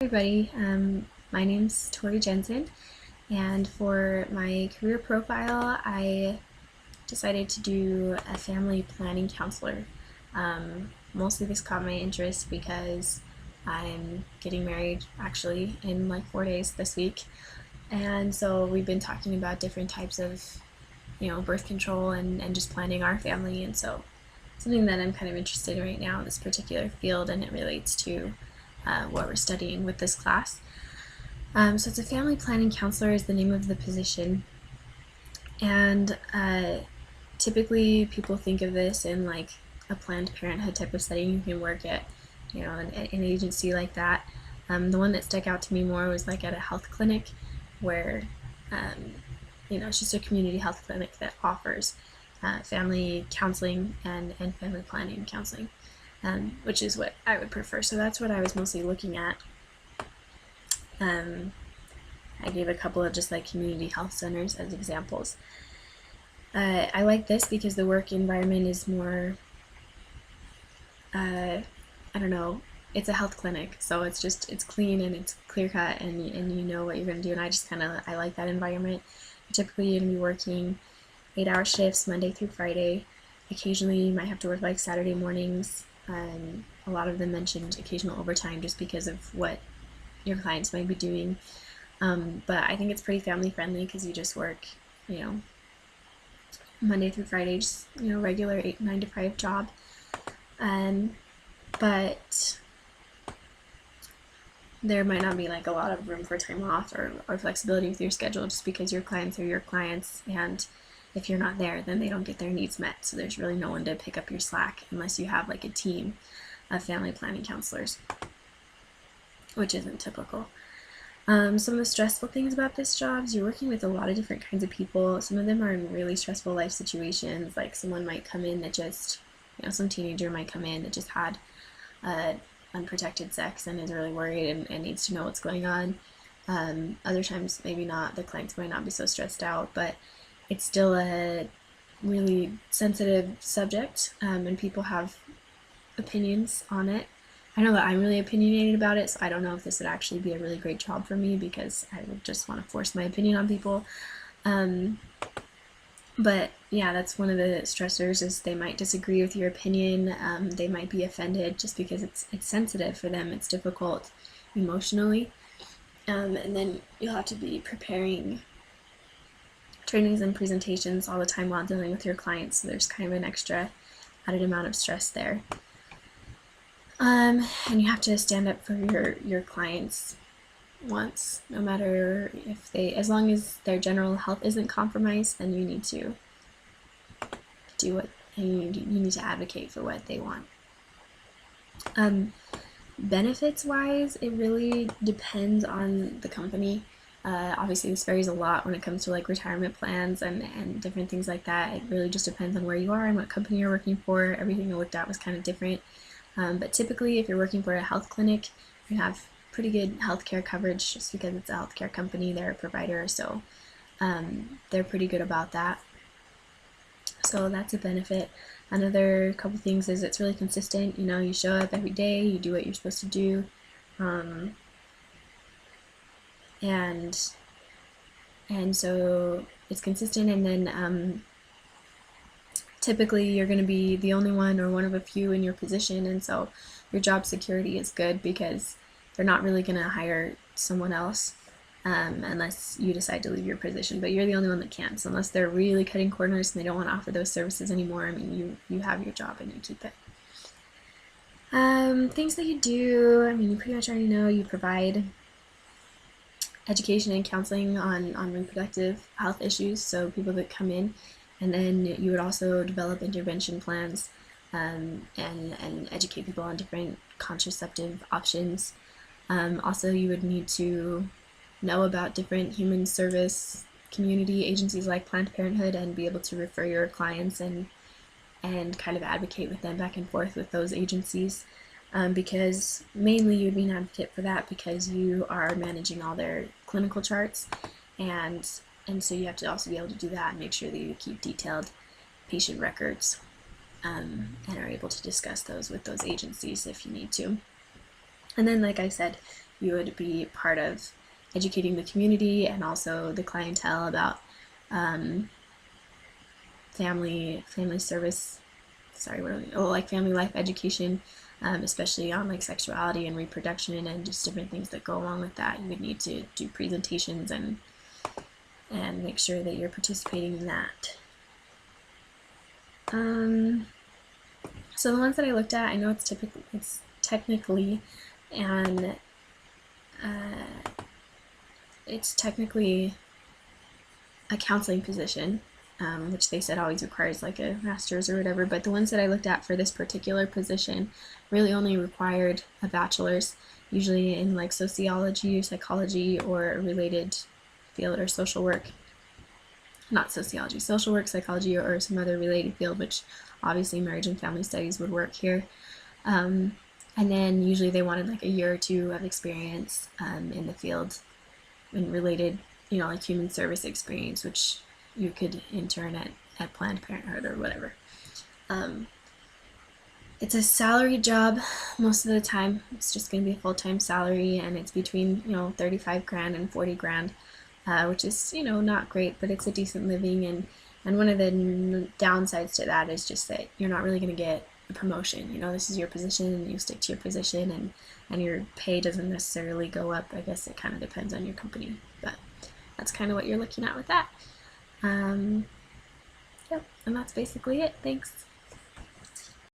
Everybody, my name's Tori Jensen, and for my career profile, I decided to do a family planning counselor. Mostly this caught my interest because I'm getting married actually in like 4 days this week, and so we've been talking about different types of, birth control and just planning our family, and so something that I'm kind of interested in right now in this particular field, and it relates to what we're studying with this class. So it's a family planning counselor is the name of the position, and typically people think of this in like a Planned Parenthood type of setting. You can work at, an agency like that. The one that stuck out to me more was like at a health clinic, where, it's just a community health clinic that offers family counseling and family planning counseling, which is what I would prefer. So that's what I was mostly looking at. I gave a couple of just like community health centers as examples. I like this because the work environment is more, I don't know, it's a health clinic, so it's clean and it's clear cut, and you know what you're going to do, and I like that environment. Typically you're going to be working 8-hour shifts Monday through Friday. Occasionally you might have to work like Saturday mornings. A lot of them mentioned occasional overtime just because of what your clients might be doing. But I think it's pretty family friendly because you just work, Monday through Friday, just, regular 9 to 5 job. But there might not be like a lot of room for time off or flexibility with your schedule just because your clients are your clients, and if you're not there, then they don't get their needs met. So there's really no one to pick up your slack unless you have like a team of family planning counselors, which isn't typical. Some of the stressful things about this job is you're working with a lot of different kinds of people. Some of them are in really stressful life situations, like someone might come in that just, some teenager might come in that just had unprotected sex and is really worried and needs to know what's going on. Other times, maybe not. The clients might not be so stressed out, but it's still a really sensitive subject, and people have opinions on it. I know that I'm really opinionated about it, so I don't know if this would actually be a really great job for me because I would just want to force my opinion on people. But yeah, that's one of the stressors, is they might disagree with your opinion. They might be offended just because it's sensitive for them. It's difficult emotionally. And then you'll have to be preparing trainings and presentations all the time while dealing with your clients. So there's kind of an extra added amount of stress there. And you have to stand up for your clients once, no matter if as long as their general health isn't compromised, then you need to do what you need to advocate for what they want. Benefits wise, it really depends on the company. Obviously this varies a lot when it comes to like retirement plans and different things like that. It really just depends on where you are and what company you're working for. Everything I looked at was kind of different. But typically, if you're working for a health clinic, you have pretty good healthcare coverage just because it's a healthcare company, they're a provider, so they're pretty good about that. So that's a benefit. Another couple things is it's really consistent. You show up every day, you do what you're supposed to do, and so it's consistent. And then typically you're going to be the only one or one of a few in your position, and so your job security is good because they're not really going to hire someone else unless you decide to leave your position, but you're the only one that can. So unless they're really cutting corners and they don't want to offer those services anymore, I mean, you have your job and you keep it. Things that you do, I mean, you pretty much already know. You provide education and counseling on reproductive health issues, so people that come in. And then you would also develop intervention plans and educate people on different contraceptive options. Also, you would need to know about different human service community agencies like Planned Parenthood and be able to refer your clients and kind of advocate with them back and forth with those agencies. Because mainly you'd be an advocate for that because you are managing all their clinical charts, and so you have to also be able to do that and make sure that you keep detailed patient records, and are able to discuss those with those agencies if you need to. And then, like I said, you would be part of educating the community and also the clientele about family service. Sorry, what are we, like family life education, especially on like sexuality and reproduction and just different things that go along with that. You would need to do presentations and make sure that you're participating in that. So the ones that I looked at, I know it's technically a counseling position, which they said always requires like a master's or whatever, but the ones that I looked at for this particular position really only required a bachelor's, usually in like sociology, psychology, or a related field, or social work. Not sociology, social work, psychology, or some other related field, which obviously marriage and family studies would work here. And then usually they wanted like a year or two of experience in the field and related, like human service experience, which you could intern at Planned Parenthood or whatever. It's a salary job most of the time. It's just going to be a full-time salary, and it's between 35 grand and 40 grand, which is not great, but it's a decent living. And one of the downsides to that is just that you're not really going to get a promotion. This is your position, and you stick to your position, and your pay doesn't necessarily go up. I guess it kind of depends on your company, but that's kind of what you're looking at with that. Yep, and that's basically it. Thanks.